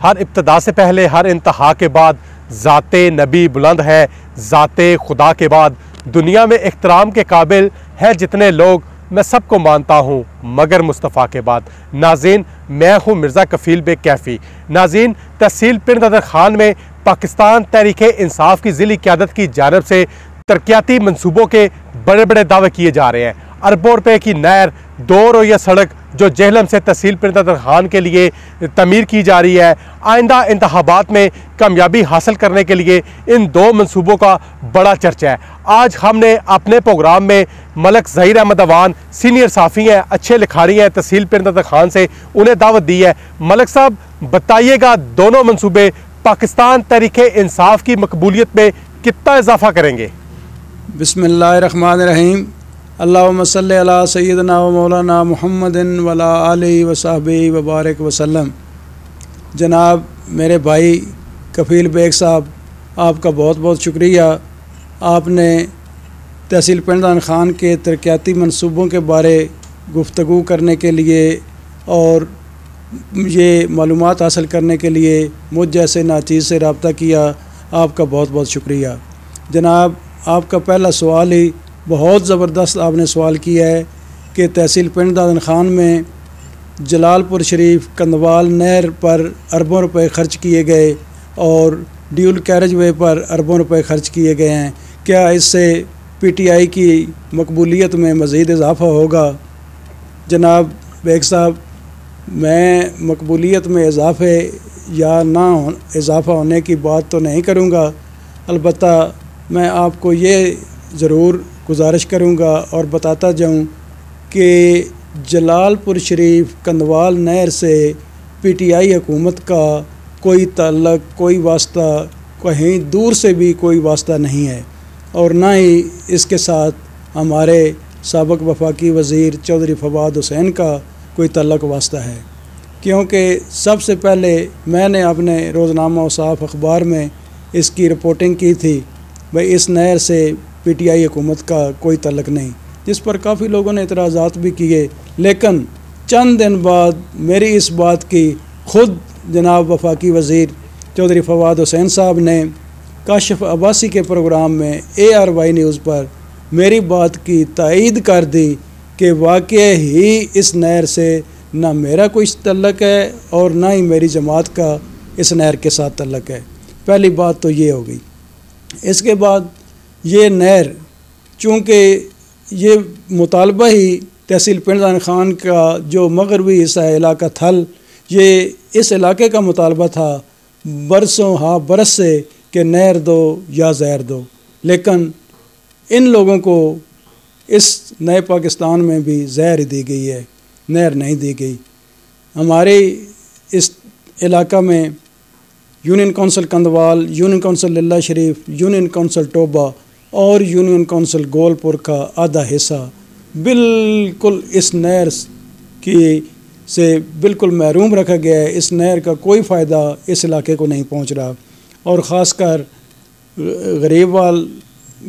हर इब्तदा से पहले हर इंतहा के बाद ज़ाते नबी बुलंद है, ज़ाते खुदा के बाद दुनिया में इख्तराम के काबिल है जितने लोग मैं सबको मानता हूँ मगर मुस्तफ़ा के बाद। नाज़रीन, मैं हूँ मिर्ज़ा कफ़ील बेग कैफ़ी। नाज़रीन, तहसील पिंड नदर खान में पाकिस्तान तहरीके इंसाफ की ज़िली क़यादत की जानिब से तरक्याती मनसूबों के बड़े बड़े दावे किए जा रहे हैं। अरबों रुपए की नहर, 2 रोया सड़क जो जेहलम से तहसील पिंड नदर खान के लिए तमीर की जा रही है। आइंदा इंतखाबात में कामयाबी हासिल करने के लिए इन 2 मनसूबों का बड़ा चर्चा है। आज हमने अपने प्रोग्राम में मलक ज़हीर अहमद अवान सीनियर साफ़ी हैं, अच्छे लिखारी हैं, तहसील पिंड नदर खान से उन्हें दावत दी है। मलक साहब, बताइएगा दोनों मनसूबे पाकिस्तान तहरीके इंसाफ की मकबूलियत में कितना इजाफा करेंगे? बिस्मिल्लाहिर्रहमानिर्रहीम। अल्लाहुम्मा सल्ली अला सय्यिदना व मौलाना मुहम्मदिन व अला आलिहि व सहबिहि व बारिक वसल्लम। जनाब मेरे भाई कफ़ील बेग साहब, आपका बहुत बहुत शुक्रिया। आपने तहसील पिंड नदर खान के तरक्याती मनसूबों के बारे गुफ्तगू करने के लिए और ये मालूमात हासिल करने के लिए मुझ जैसे नाचीज़ से रब्ता किया, आपका बहुत बहुत शुक्रिया। जनाब, आपका पहला सवाल ही बहुत ज़बरदस्त आपने सवाल किया है कि तहसील पिंड नदर खान में जलालपुर शरीफ कंदवाल नहर पर अरबों रुपए ख़र्च किए गए और ड्यूल कैरेज वे पर अरबों रुपए ख़र्च किए गए हैं। क्या इससे PTI की मकबूलियत में मज़ीद इजाफ़ा होगा? जनाब बेग साहब, मैं मकबूलियत में इजाफ़े या ना इजाफ़ा होने की बात तो नहीं करूँगा। अलबत्ता मैं आपको ये ज़रूर गुजारिश करूँगा और बताता जाऊँ कि जलालपुर शरीफ कंदवाल नहर से PTI हुकूमत का कोई ताल्लुक़, कोई वास्ता कहीं दूर से भी कोई वास्ता नहीं है और ना ही इसके साथ हमारे साबिक़ वफाकी वज़ीर चौधरी फवाद हुसैन का कोई ताल्लुक़ वास्ता है। क्योंकि सबसे पहले मैंने अपने रोज़नामा औसाफ अखबार में इसकी रिपोर्टिंग की थी, भाई इस नहर से PTI हुकूमत का कोई ताल्लुक़ नहीं, जिस पर काफ़ी लोगों ने इतराज़ात भी किए। लेकिन चंद दिन बाद मेरी इस बात की ख़ुद जनाब वफाकी वज़ीर चौधरी फवाद हुसैन साहब ने काशिफ अब्बासी के प्रोग्राम में ARY न्यूज़ पर मेरी बात की तायीद कर दी कि वाक़ई ही इस नहर से ना मेरा कोई ताल्लुक़ है और ना ही मेरी जमात का इस नहर के साथ ताल्लुक़ है। पहली बात तो ये हो गई। इसके बाद ये नहर, चूँकि ये मुतालबा ही तहसील पिंड नदर खान का जो मगरबी हिस्सा है इलाका थल, ये इस इलाके का मुतालबा था बरसों बरस से कि नहर दो या ज़हर दो। लेकिन इन लोगों को इस नए पाकिस्तान में भी ज़हर दी गई है, नहर नहीं दी गई। हमारे इस इलाका में यूनियन कौंसल कंदवाल, यूनियन कौंसल लिल्ला शरीफ, यूनियन कौंसल टोबा और यूनियन कौंसल गोलपुर का आधा हिस्सा बिल्कुल इस नहर की से बिल्कुल महरूम रखा गया है। इस नहर का कोई फ़ायदा इस इलाके को नहीं पहुंच रहा और ख़ासकर गरीबवाल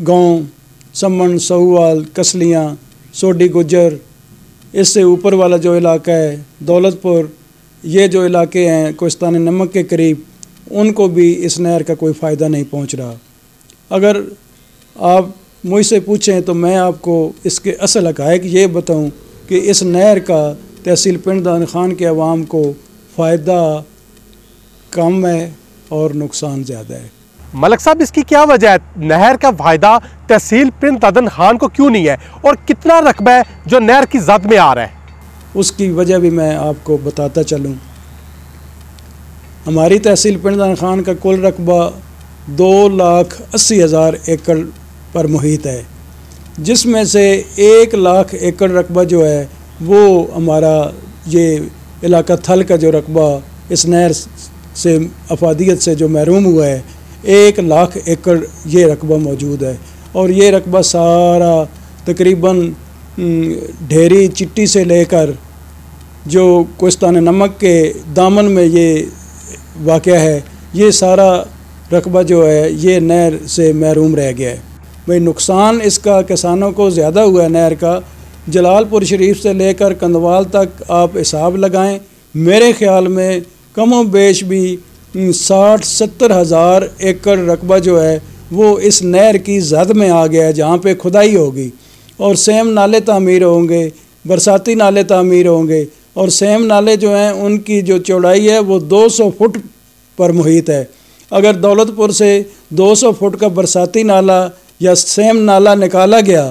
गांव, समन, सऊवाल, कसलियाँ, सोडी गुजर, इससे ऊपर वाला जो इलाका है दौलतपुर, ये जो इलाके हैं कोहिस्तान नमक के करीब, उनको भी इस नहर का कोई फ़ायदा नहीं पहुंच रहा। अगर आप मुझसे पूछें तो मैं आपको इसके असल हक़ाइक़ ये बताऊं कि इस नहर का तहसील पिंड नदर खान के अवाम को फ़ायदा कम है और नुकसान ज़्यादा है। मलक साहब, इसकी क्या वजह है? नहर का फ़ायदा तहसील पिंड नदर खान को क्यों नहीं है और कितना रकबा है जो नहर की ज़द में आ रहा है? उसकी वजह भी मैं आपको बताता चलूँ। हमारी तहसील पिंड नदर खान का कुल रकबा 2,80,000 एकड़ पर मुहित है, जिसमें से 1,00,000 एकड़ रकबा जो है वो हमारा ये इलाका थल का जो रकबा इस नहर से अफादियत से जो महरूम हुआ है, 1,00,000 एकड़ ये रकबा मौजूद है। और ये रकबा सारा तकरीबन ढेरी चिट्टी से लेकर जो कोहिस्तान नमक के दामन में ये वाक़या है, ये सारा रकबा जो है ये नहर से महरूम रह गया है। भाई नुकसान इसका किसानों को ज़्यादा हुआ है नहर का। जलालपुर शरीफ से लेकर कंदवाल तक आप हिसाब लगाएं, मेरे ख़्याल में कमो बेश भी 60-70 हज़ार एकड़ रकबा जो है वो इस नहर की जद में आ गया है, जहाँ पे खुदाई होगी और सेम नाले तामीर होंगे, बरसाती नाले तामीर होंगे। और सेम नाले जो हैं उनकी जो चौड़ाई है वो 200 फुट पर मुहित है। अगर दौलतपुर से 200 फुट का बरसाती नाला या सेम नाला निकाला गया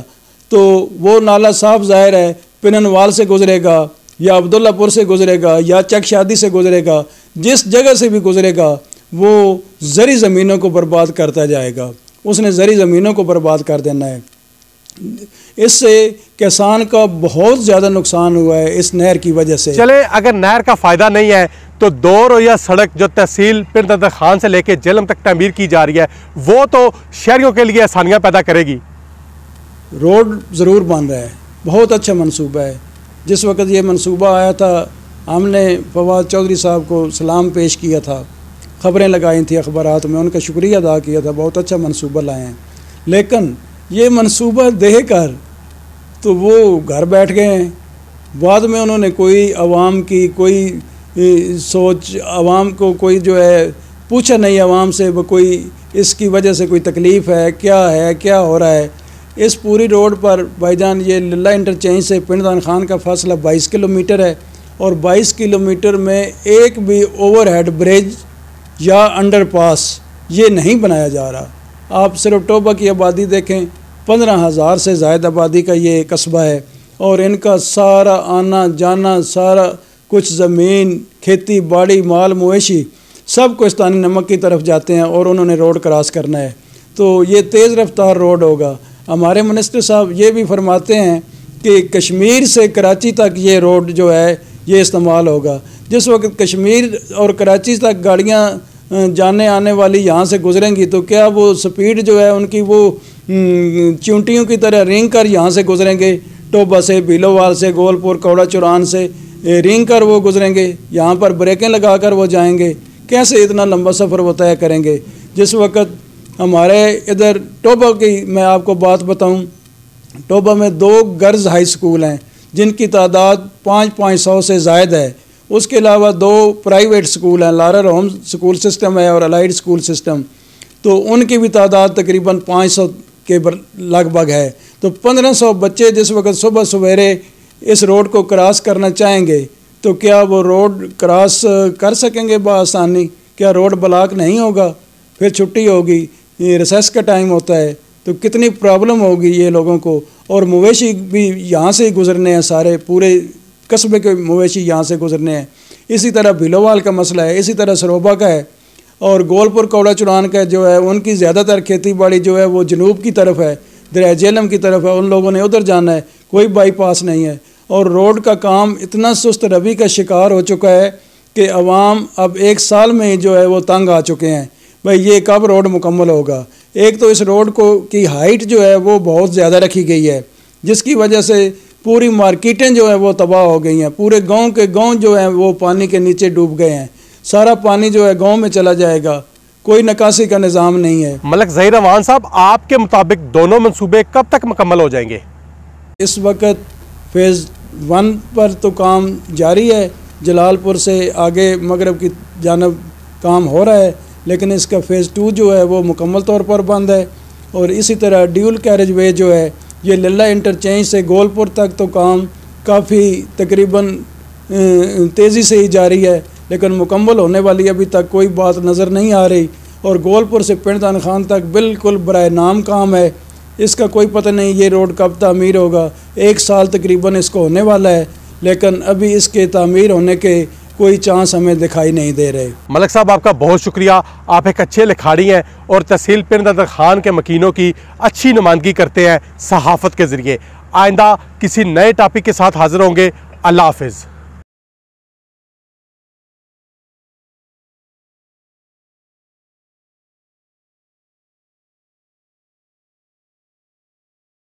तो वो नाला साफ ज़ाहिर है पिननवाल से गुजरेगा या अब्दुल्लापुर से गुजरेगा या चक शादी से गुजरेगा, जिस जगह से भी गुजरेगा वो ज़री ज़मीनों को बर्बाद करता जाएगा, उसने ज़री ज़मीनों को बर्बाद कर देना है। इससे किसान का बहुत ज़्यादा नुकसान हुआ है इस नहर की वजह से। चले, अगर नहर का फ़ायदा नहीं है तो 2 रोया सड़क जो तहसील पिंड ददर खान से लेके जेलम तक तामीर की जा रही है वो तो शहरियों के लिए आसानियाँ पैदा करेगी। रोड ज़रूर बन रहा है, बहुत अच्छा मंसूबा है। जिस वक्त ये मंसूबा आया था हमने फवाद चौधरी साहब को सलाम पेश किया था, ख़बरें लगाई थी अखबारात में, उनका शुक्रिया अदा किया था, बहुत अच्छा मंसूबा लाए हैं। लेकिन ये मंसूबा देख कर तो वो घर बैठ गए हैं। बाद में उन्होंने कोई आवाम की कोई सोच, आवाम को कोई जो है पूछा नहीं, आवाम से वो कोई इसकी वजह से कोई तकलीफ़ है, क्या हो रहा है। इस पूरी रोड पर भाईजान ये लल्ला इंटरचेंज से पिंड दान खान का फासला 22 किलोमीटर है और 22 किलोमीटर में एक भी ओवरहेड ब्रिज या अंडरपास ये नहीं बनाया जा रहा। आप सिर्फ टोबा की आबादी देखें, 15,000 से ज़ायद आबादी का ये कस्बा है और इनका सारा आना जाना, सारा कुछ ज़मीन, खेती बाड़ी, माल मवेशी सब कोस्तानी नमक की तरफ जाते हैं और उन्होंने रोड क्रॉस करना है तो ये तेज़ रफ्तार रोड होगा। हमारे मिनिस्टर साहब ये भी फरमाते हैं कि कश्मीर से कराची तक ये रोड जो है ये इस्तेमाल होगा। जिस वक्त कश्मीर और कराची तक गाड़ियाँ जाने आने वाली यहाँ से गुजरेंगी तो क्या वो स्पीड जो है उनकी वो चूंटियों की तरह रेंग कर यहाँ से गुजरेंगे, टोबा से, भीलोवाल से, गोलपुर, कौड़ा चौरान से रेंग कर वो गुजरेंगे, यहाँ पर ब्रेकें लगा कर वो जाएंगे, कैसे इतना लंबा सफ़र वो तय करेंगे। जिस वक्त हमारे इधर टोबा की मैं आपको बात बताऊं, टोबा में 2 गर्ल्स हाई स्कूल हैं जिनकी तादाद 500 से ज़ायद है। उसके अलावा 2 प्राइवेट स्कूल हैं, लारा होम स्कूल सिस्टम है और अलाइड स्कूल सिस्टम, तो उनकी भी तादाद तकरीबन 500 के लगभग है। तो 1500 बच्चे जिस वक्त सुबह सवेरे इस रोड को क्रॉस करना चाहेंगे तो क्या वो रोड क्रॉस कर सकेंगे बआसानी? क्या रोड ब्लॉक नहीं होगा? फिर छुट्टी होगी, ये रिसेस का टाइम होता है तो कितनी प्रॉब्लम होगी ये लोगों को। और मवेशी भी यहाँ से ही गुजरने हैं, सारे पूरे कस्बे के मवेशी यहाँ से गुजरने हैं। इसी तरह भीलोवाल का मसला है, इसी तरह सरोबा का है और गोलपुर कौड़ा चुरान का जो है उनकी ज़्यादातर खेती बाड़ी जो है वो जनूब की तरफ है, दरिया जेलम की तरफ है, उन लोगों ने उधर जाना है, कोई बाईपास नहीं है। और रोड का काम इतना सुस्त रवि का शिकार हो चुका है कि अवाम अब 1 साल में ही जो है वो तंग आ चुके हैं, भाई ये कब रोड मुकम्मल होगा। एक तो इस रोड को की हाइट जो है वो बहुत ज़्यादा रखी गई है जिसकी वजह से पूरी मार्केटें जो है वो तबाह हो गई हैं, पूरे गांव के गांव जो है वो पानी के नीचे डूब गए हैं, सारा पानी जो है गांव में चला जाएगा, कोई निकासी का निज़ाम नहीं है। मलिक ज़हीर रहमान साहब, आपके मुताबिक दोनों मंसूबे कब तक मुकम्मल हो जाएंगे? इस वक्त फ़ेज़ 1 पर तो काम जारी है, जलालपुर से आगे मगरब की जानब काम हो रहा है, लेकिन इसका फ़ेज़ 2 जो है वो मुकम्मल तौर पर बंद है। और इसी तरह ड्यूल कैरेज वे जो है ये लल्ला इंटरचेंज से गोलपुर तक तो काम काफ़ी तकरीबन तेज़ी से ही जारी है, लेकिन मुकम्मल होने वाली अभी तक कोई बात नज़र नहीं आ रही। और गोलपुर से पिंड दान खान तक बिल्कुल बराए नाम काम है, इसका कोई पता नहीं ये रोड कब तामीर होगा। 1 साल तकरीबन इसको होने वाला है, लेकिन अभी इसके तामीर होने के कोई चांस हमें दिखाई नहीं दे रहे। मलिक साहब, आपका बहुत शुक्रिया। आप एक अच्छे लिखाड़ी हैं और तहसील पिंड ददर खान के मकीनों की अच्छी नुमाइंदगी करते हैं सहाफ़त के ज़रिए। आइंदा किसी नए टॉपिक के साथ हाज़िर होंगे। अल्लाह हाफ़िज़।